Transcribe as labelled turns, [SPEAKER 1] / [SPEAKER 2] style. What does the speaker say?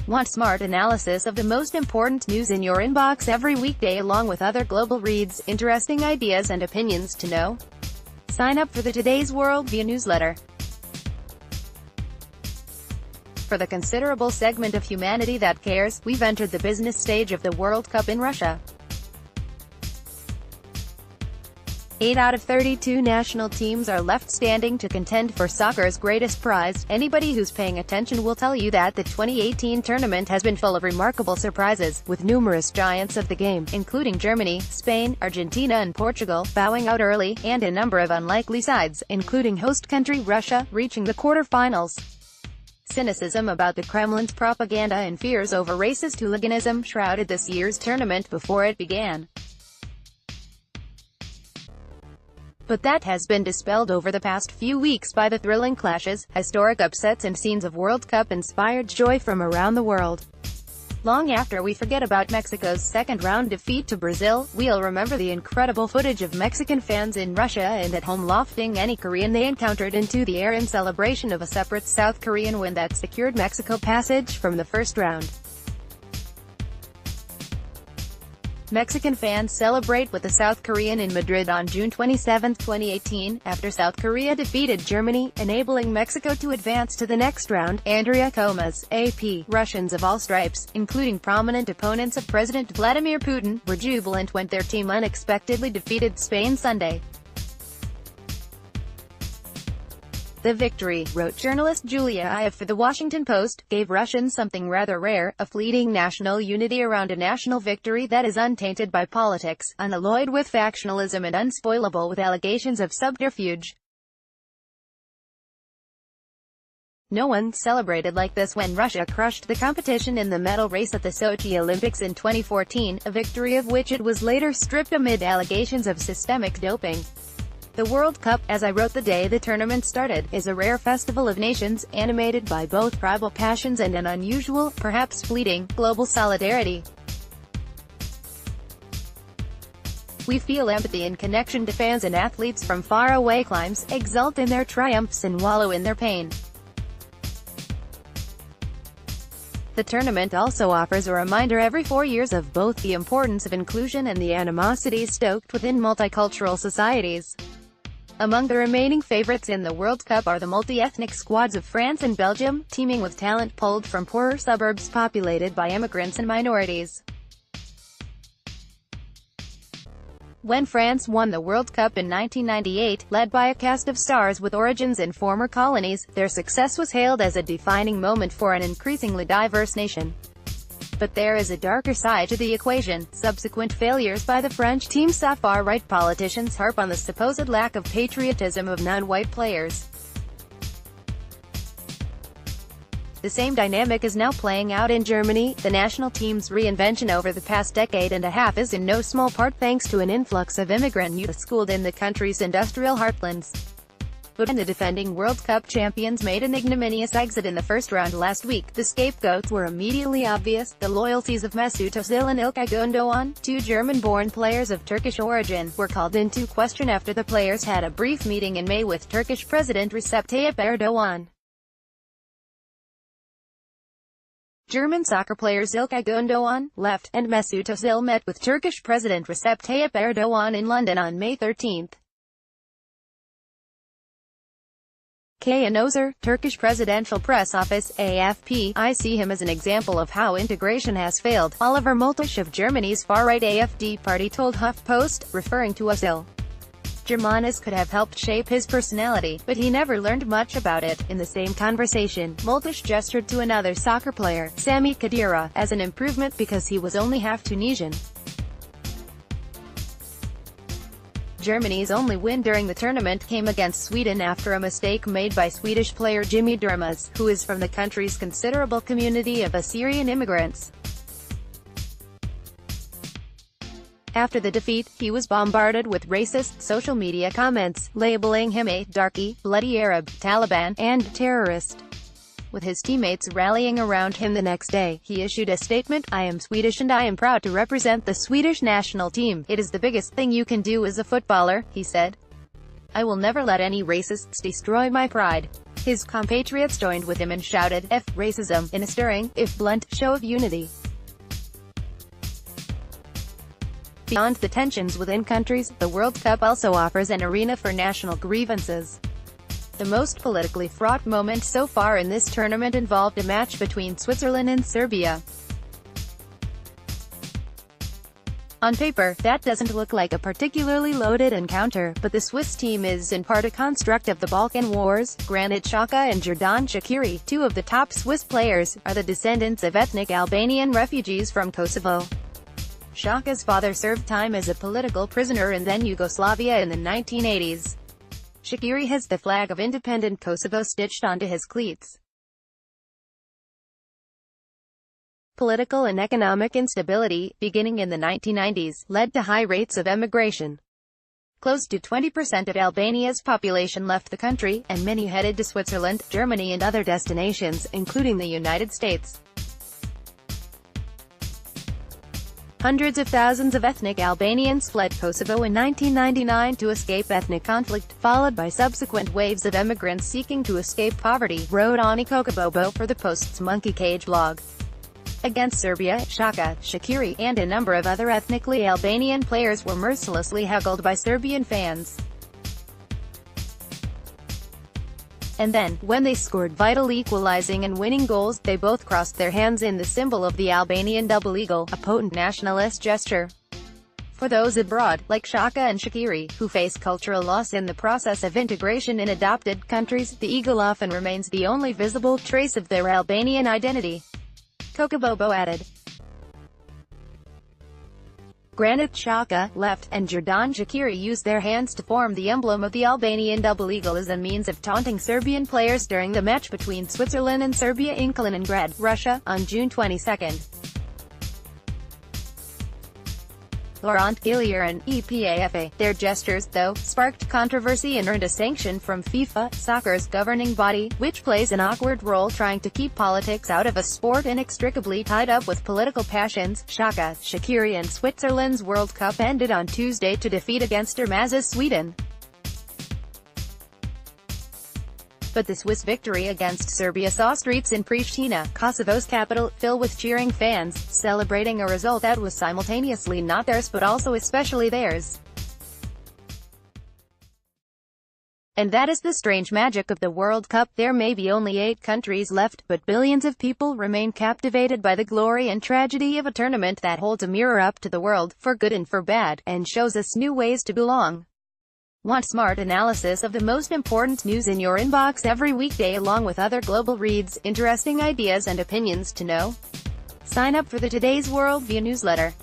[SPEAKER 1] Want smart analysis of the most important news in your inbox every weekday along with other global reads, interesting ideas and opinions to know? Sign up for the Today's WorldView newsletter. For the considerable segment of humanity that cares, we've entered the business stage of the World Cup in Russia. 8 out of 32 national teams are left standing to contend for soccer's greatest prize. Anybody who's paying attention will tell you that the 2018 tournament has been full of remarkable surprises, with numerous giants of the game, including Germany, Spain, Argentina and Portugal, bowing out early, and a number of unlikely sides, including host country Russia, reaching the quarter-finals. Cynicism about the Kremlin's propaganda and fears over racist hooliganism shrouded this year's tournament before it began. But that has been dispelled over the past few weeks by the thrilling clashes, historic upsets and scenes of World Cup-inspired joy from around the world. Long after we forget about Mexico's second-round defeat to Brazil, we'll remember the incredible footage of Mexican fans in Russia and at home lofting any Korean they encountered into the air in celebration of a separate South Korean win that secured Mexico passage from the first round. Mexican fans celebrate with the South Korean in Madrid on June 27, 2018, after South Korea defeated Germany, enabling Mexico to advance to the next round. Andrea Comas, AP, Russians of all stripes, including prominent opponents of President Vladimir Putin, were jubilant when their team unexpectedly defeated Spain Sunday. The victory, wrote journalist Julia Iyev for The Washington Post, gave Russians something rather rare, a fleeting national unity around a national victory that is untainted by politics, unalloyed with factionalism and unspoilable with allegations of subterfuge. No one celebrated like this when Russia crushed the competition in the medal race at the Sochi Olympics in 2014, a victory of which it was later stripped amid allegations of systemic doping. The World Cup, as I wrote the day the tournament started, is a rare festival of nations, animated by both tribal passions and an unusual, perhaps fleeting, global solidarity. We feel empathy and connection to fans and athletes from faraway climes, exult in their triumphs and wallow in their pain. The tournament also offers a reminder every 4 years of both the importance of inclusion and the animosities stoked within multicultural societies. Among the remaining favorites in the World Cup are the multi-ethnic squads of France and Belgium, teeming with talent pulled from poorer suburbs populated by immigrants and minorities. When France won the World Cup in 1998, led by a cast of stars with origins in former colonies, their success was hailed as a defining moment for an increasingly diverse nation. But there is a darker side to the equation. Subsequent failures by the French team saw far-right politicians harp on the supposed lack of patriotism of non-white players. The same dynamic is now playing out in Germany. The national team's reinvention over the past decade and a half is in no small part thanks to an influx of immigrant youth schooled in the country's industrial heartlands. But when the defending World Cup champions made an ignominious exit in the first round last week, the scapegoats were immediately obvious. The loyalties of Mesut Özil and İlkay Gündoğan, two German-born players of Turkish origin, were called into question after the players had a brief meeting in May with Turkish President Recep Tayyip Erdoğan. German soccer players İlkay Gündoğan, left, and Mesut Özil met with Turkish President Recep Tayyip Erdoğan in London on May 13. Kaan Özer, Turkish Presidential Press Office, AFP, I see him as an example of how integration has failed, Oliver Multisch of Germany's far-right AfD party told HuffPost, referring to Özil. Germanis could have helped shape his personality, but he never learned much about it. In the same conversation, Multisch gestured to another soccer player, Sami Khedira, as an improvement because he was only half Tunisian. Germany's only win during the tournament came against Sweden after a mistake made by Swedish player Jimmy Durmaz, who is from the country's considerable community of Assyrian immigrants. After the defeat, he was bombarded with racist social media comments, labeling him a darky, bloody Arab, Taliban, and terrorist. With his teammates rallying around him the next day, he issued a statement, "I am Swedish and I am proud to represent the Swedish national team. It is the biggest thing you can do as a footballer," he said. "I will never let any racists destroy my pride." His compatriots joined with him and shouted, "F racism," in a stirring, if blunt, show of unity. Beyond the tensions within countries, the World Cup also offers an arena for national grievances. The most politically fraught moment so far in this tournament involved a match between Switzerland and Serbia. On paper, that doesn't look like a particularly loaded encounter, but the Swiss team is in part a construct of the Balkan Wars. Granit Xhaka and Xherdan Shaqiri, two of the top Swiss players, are the descendants of ethnic Albanian refugees from Kosovo. Xhaka's father served time as a political prisoner in then Yugoslavia in the 1980s. Shaqiri has the flag of independent Kosovo stitched onto his cleats. Political and economic instability, beginning in the 1990s, led to high rates of emigration. Close to 20% of Albania's population left the country, and many headed to Switzerland, Germany and other destinations, including the United States. Hundreds of thousands of ethnic Albanians fled Kosovo in 1999 to escape ethnic conflict, followed by subsequent waves of emigrants seeking to escape poverty, wrote Ani Kokobobo for the Post's Monkey Cage blog. Against Serbia, Xhaka, Shaqiri, and a number of other ethnically Albanian players were mercilessly heckled by Serbian fans. And then, when they scored vital equalizing and winning goals, they both crossed their hands in the symbol of the Albanian double eagle, a potent nationalist gesture. For those abroad, like Xhaka and Shaqiri, who face cultural loss in the process of integration in adopted countries, the eagle often remains the only visible trace of their Albanian identity. Kokobobo added. Granit Xhaka, left, and Xherdan Shaqiri used their hands to form the emblem of the Albanian double eagle as a means of taunting Serbian players during the match between Switzerland and Serbia in Kaliningrad, Russia, on June 22. Laurent Gillier and EPAFA. Their gestures, though, sparked controversy and earned a sanction from FIFA, soccer's governing body, which plays an awkward role trying to keep politics out of a sport inextricably tied up with political passions. Xhaka, Shaqiri and Switzerland's World Cup ended on Tuesday to defeat against Dermaza's Sweden. But the Swiss victory against Serbia saw streets in Pristina, Kosovo's capital, fill with cheering fans, celebrating a result that was simultaneously not theirs but also especially theirs. And that is the strange magic of the World Cup. There may be only 8 countries left, but billions of people remain captivated by the glory and tragedy of a tournament that holds a mirror up to the world, for good and for bad, and shows us new ways to belong. Want smart analysis of the most important news in your inbox every weekday along with other global reads, interesting ideas and opinions to know? Sign up for the Today's WorldView newsletter.